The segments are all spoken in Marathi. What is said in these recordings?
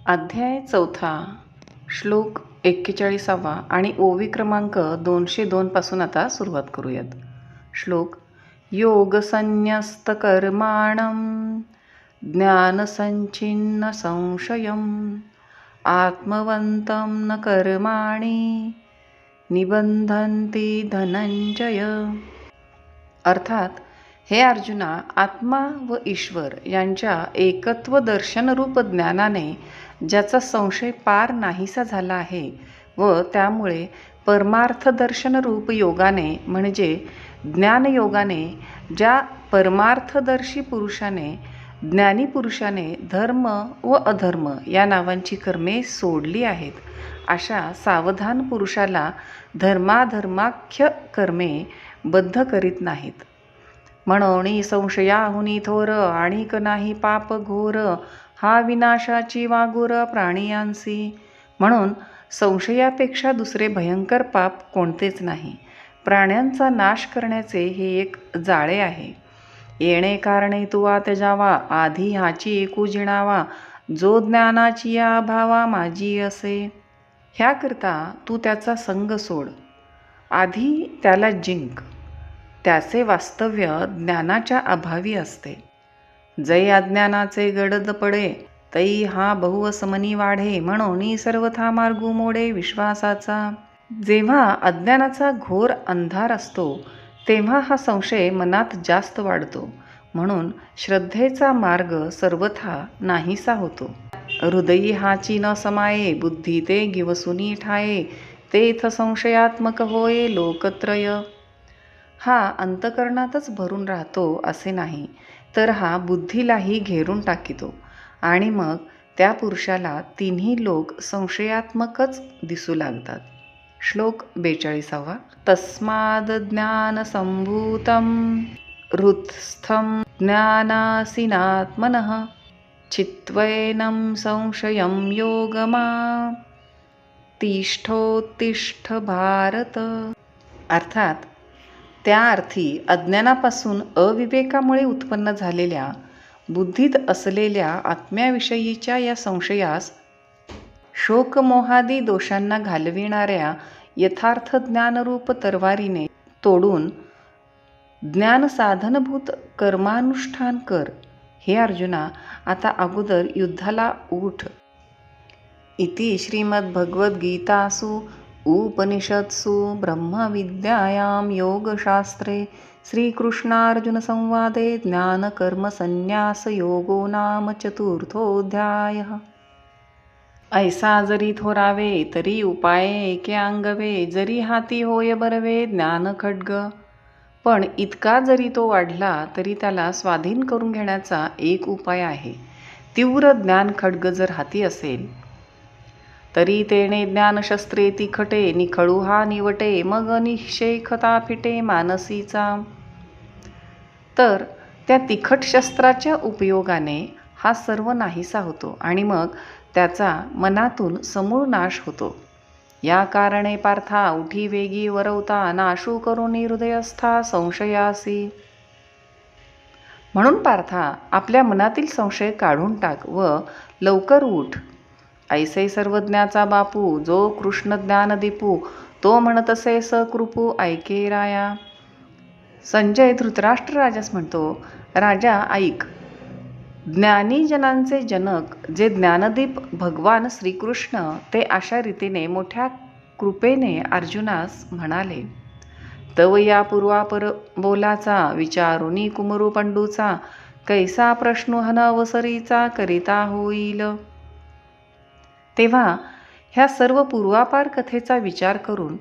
अध्याय 4 श्लोक 41 आणि ओवी क्रमांक 202 पासून आता सुरुवात करूयात. श्लोक. योगसन्न्यस्तकर्माणं ज्ञानसञ्छिन्न संशयम् आत्मवन्तं न कर्माणि निबंधन्ति धनंजय. अर्थात, हे अर्जुना, आत्मा व ईश्वर यांच्या एकत्व दर्शनरूप ज्ञानाने ज्याचा संशय पार नाहीसा झाला आहे व त्यामुळे परमार्थ दर्शनरूप योगाने म्हणजे ज्ञानयोगाने ज्या परमार्थदर्शी पुरुषाने ज्ञानी पुरुषाने धर्म व अधर्म या नावांची कर्मे सोडली आहेत, अशा सावधान पुरुषाला धर्माधर्माख्य कर्मे बद्ध करीत नाहीत. म्हणून संशयाहुनी थोर आणिक नाही पाप घोर हा विनाशाची वागुर प्राणियांसी. म्हणून संशयापेक्षा दुसरे भयंकर पाप कोणतेच नाही. प्राण्यांचा नाश करण्याचे हे एक जाळे आहे. येणे कारणे तुवा त्यजावा आधी ह्याची एकू जिणावा जो ज्ञानाची या भावा माझी असे. ह्याकरता तू त्याचा संग सोड, आधी त्याला जिंक. त्याचे वास्तव्य ज्ञानाच्या अभावी असते. जै अज्ञानाचे गडद पडे तै हा बहुवसमनी वाढे. म्हणून सर्वथा मार्गू मोडे विश्वासाचा. जेव्हा अज्ञानाचा घोर अंधार असतो तेव्हा हा संशय मनात जास्त वाढतो. म्हणून श्रद्धेचा मार्ग सर्वथा नाहीसा होतो. हृदयी हाची न समाये बुद्धी ते गिवसुनी ठाये तेथ संशयात्मक होये लोकत्रय. हा अंतकरणातच भरून राहतो असे नाही, तर हा बुद्धीलाही घेरून टाकितो आणि मग त्या पुरुषाला तिन्ही लोक संशयात्मकच दिसू लागतात. श्लोक 42. तस्माद् ज्ञानसंभूतं हृत्स्थं ज्ञानासीनात्मनः चित्वैनं संशयं योगमा तिष्ठोत्तिष्ठ भारत. अर्थात, त्या अर्थी अज्ञानापासून अविवेकामुळे उत्पन्न झालेल्या बुद्धीत असलेल्या आत्म्याविषयीच्या या संशयास शोकमोहादी दोषांना घालविणाऱ्या यथार्थ ज्ञानरूप तरवारीने तोडून ज्ञानसाधनभूत कर्मानुष्ठान कर. हे अर्जुना, आता अगोदर युद्धाला उठ. इति श्रीमद्भगवद्गीतासु उपनिषत्सु ब्रह्मविद्यायां योगशास्त्रे श्रीकृष्णार्जुनसंवादे ज्ञानकर्मसन्न्यासयोगो नाम चतुर्थोऽध्यायः. ऐसा जरी थोरावे तरी उपाये एके अंगवे जरी हाती होय बरवे ज्ञानखड्ग. पण इतका जरी तो वाढला तरी त्याला स्वाधीन करून घेण्याचा एक उपाय आहे. तीव्र ज्ञानखड्ग जर हाती असेल तरी तेणे ज्ञानशस्त्रे तिखटे निखळू हा निवटे मग निःशेखता फिटे मानसीचा. तर त्या तिखट शस्त्राच्या उपयोगाने हा सर्व नाहीसा होतो आणि मग त्याचा मनातून समूळ नाश होतो. या कारणे पार्था उठी वेगी वरवता नाशू करून हृदयस्था संशयासी. म्हणून पार्था, आपल्या मनातील संशय काढून टाक व लवकर उठ. ऐसे सर्वज्ञाचा बापू जो कृष्ण ज्ञान दीपू तो म्हणतसे सकृपू ऐके राया. संजय धृतराष्ट्र राजास म्हणतो, राजा ऐक. ज्ञानीजनांचे जनक जे ज्ञानदीप भगवान श्रीकृष्ण ते अशा रीतीने मोठ्या कृपेने अर्जुनास म्हणाले. तव या पूर्वापर बोलाचा विचारुनी कुमरू पंडूचा कैसा प्रश्न हन अवसरीचा करिता होईल. तेव्हा ह्या सर्व पूर्वापार कथेचा विचार करून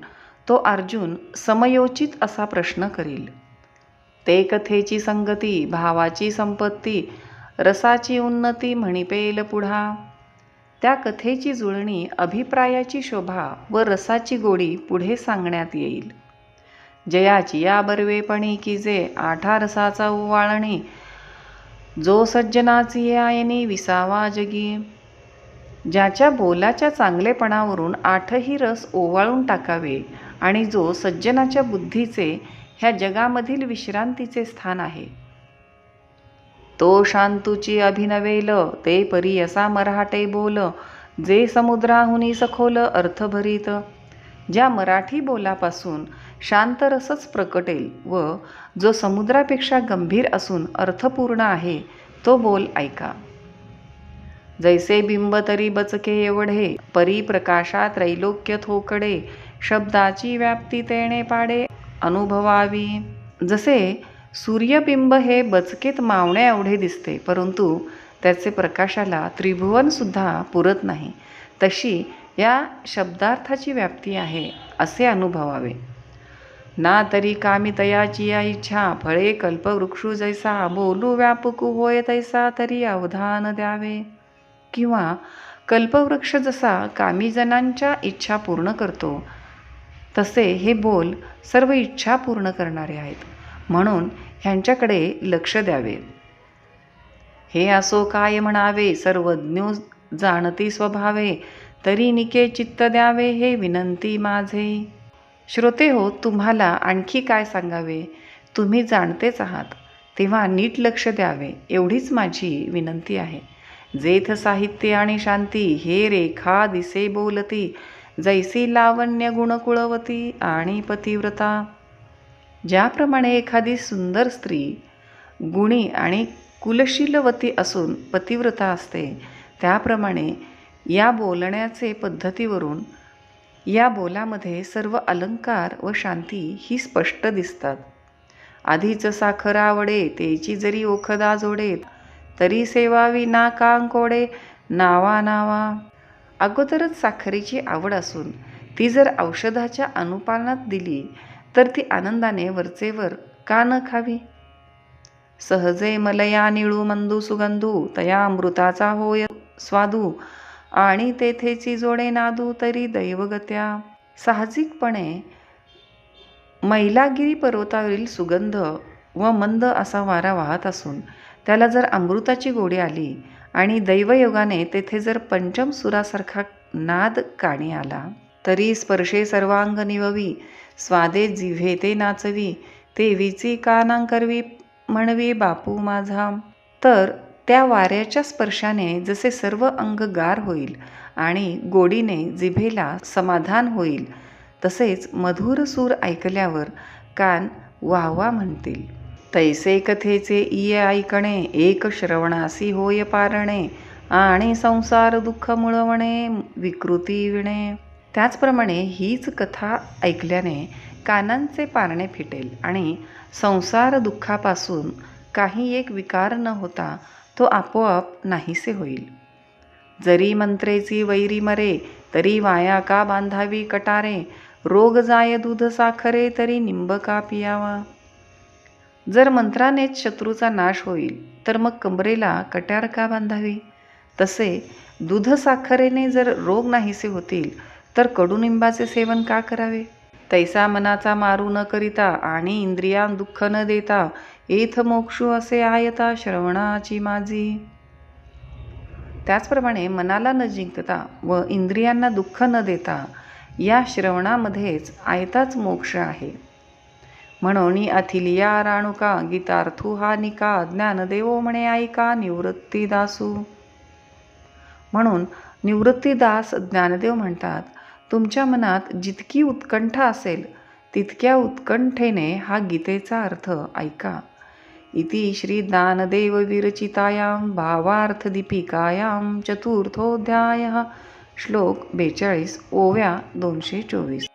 तो अर्जुन समयोचित असा प्रश्न करील. ते कथेची संगती भावाची संपत्ती रसाची उन्नती म्हणिपेल पुढा. त्या कथेची जुळणी अभिप्रायाची शोभा व रसाची गोडी पुढे सांगण्यात येईल. जयाची या बर्वेपणी की जे आठा रसाचा उवाळणी जो सज्जनाची आयनी विसावा जगी. ज्याच्या बोलाच्या चांगलेपणावरून आठही रस ओवाळून टाकावे आणि जो सज्जनाच्या बुद्धीचे ह्या जगामधील विश्रांतीचे स्थान आहे. तो शांतुची अभिनवेल ते परी असा मराठे बोल जे समुद्राहुनी सखोल अर्थभरीत. ज्या मराठी बोलापासून शांत रसच प्रकटेल व जो समुद्रापेक्षा गंभीर असून अर्थपूर्ण आहे तो बोल ऐका. जैसे बिंब तरी बचके एवढे, परी प्रकाशा त्रैलोक्य थोकडे, शब्दाची व्याप्ती तेणे पाडे अनुभवावी. जसे सूर्यबिंब हे बचकेत मावण्या एवढे दिसते, परंतु त्याचे प्रकाशाला त्रिभुवन सुद्धा पुरत नाही, तशी या शब्दार्थाची व्याप्ती आहे असे अनुभवावे. ना तरी कामी तयाची या इच्छा, फळे कल्पवृक्षू जैसा, बोलू व्यापकू होय तैसा, तरी अवधान द्यावे. किंवा कल्पवृक्ष जसा कामीजनांच्या इच्छा पूर्ण करतो, तसे हे बोल सर्व इच्छा पूर्ण करणारे आहेत, म्हणून ह्यांच्याकडे लक्ष द्यावे. हे असो काय म्हणावे, सर्वज्ञ जाणती स्वभावे, तरी निके चित्त द्यावे हे विनंती माझे. श्रोते हो, तुम्हाला आणखी काय सांगावे, तुम्ही जाणतेच आहात, तेव्हा नीट लक्ष द्यावे एवढीच माझी विनंती आहे. जेथ साहित्य आणि शांती, हे रेखा दिसे बोलती, जैसी लावण्य गुणकुळवती आणि पतिव्रता. ज्याप्रमाणे एखादी सुंदर स्त्री गुणी आणि कुलशीलवती असून पतिव्रता असते, त्याप्रमाणे या बोलण्याचे पद्धतीवरून या बोलामध्ये सर्व अलंकार व शांती ही स्पष्ट दिसतात. आधीच साखर आवडे, तेची जरी ओखदा जोडे, तरी सेवावी ना कांकोडे नावा नावा. अगोदरच साखरेची आवड असून ती जर औषधाच्या अनुपानात दिली, तर ती आनंदाने वरचेवर का न खावी. सहजे मलया निळू मंदू सुगंधू, तया अमृताचा होय स्वादू, आणि तेथेची जोडे नादू, तरी दैवगत्या. साहजिकपणे मैलागिरी पर्वतावरील सुगंध व मंद असा वारा वाहत असून त्याला जर अमृताची गोडी आली आणि दैवयोगाने तेथे जर पंचम सुरासारखा नाद काणी आला, तरी स्पर्शे सर्वांग निववी, स्वादे जिव्हे ते नाचवी, तेवीची कानांकरवी म्हणवी बापू माझा. तर त्या वाऱ्याच्या स्पर्शाने जसे सर्व अंग गार होईल आणि गोडीने जिभेला समाधान होईल, तसेच मधुर सूर ऐकल्यावर कान वाह वाह म्हणतील. तैसे कथेचे इये ऐकणे, एक श्रवणासी होय पारणे, आणि संसार दुःख मुळवणे विकृती विणे. त्याचप्रमाणे हीच कथा ऐकल्याने कानांचे पारणे फिटेल आणि संसार दुःखापासून काही एक विकार न होता तो आपोआप नाहीसे होईल. जरी मंत्रेची वैरी मरे, तरी वाया का बांधावी कटारे, रोग जाय दूध साखरे, तरी निंब का पियावा. जर मंत्रानेच शत्रूचा नाश होईल, तर मग कमरेला कट्यार का बांधावी. तसे दूध साखरेने जर रोग नाहीसे होतील, तर कडुनिंबाचे सेवन का करावे. तैसा मनाचा मारू न करिता आणि इंद्रियां दुःख न देता, एथ मोक्षू असे आयता श्रवणाची माझी. त्याचप्रमाणे मनाला न जिंकता व इंद्रियांना दुःख न देता या श्रवणामध्येच आयताच मोक्ष आहे. म्हणून अथिलिया राणुका, गीतार्थू हा निका, ज्ञानदेवो म्हणे ऐका निवृत्तीदासू. म्हणून निवृत्तीदास ज्ञानदेव म्हणतात, तुमच्या मनात जितकी उत्कंठा असेल तितक्या उत्कंठेने हा गीतेचा अर्थ ऐका. इति श्री ज्ञानदेव विरचितायां भावार्थ दीपिकायां चतुर्थोऽध्यायः. श्लोक 42 ओव्या 224.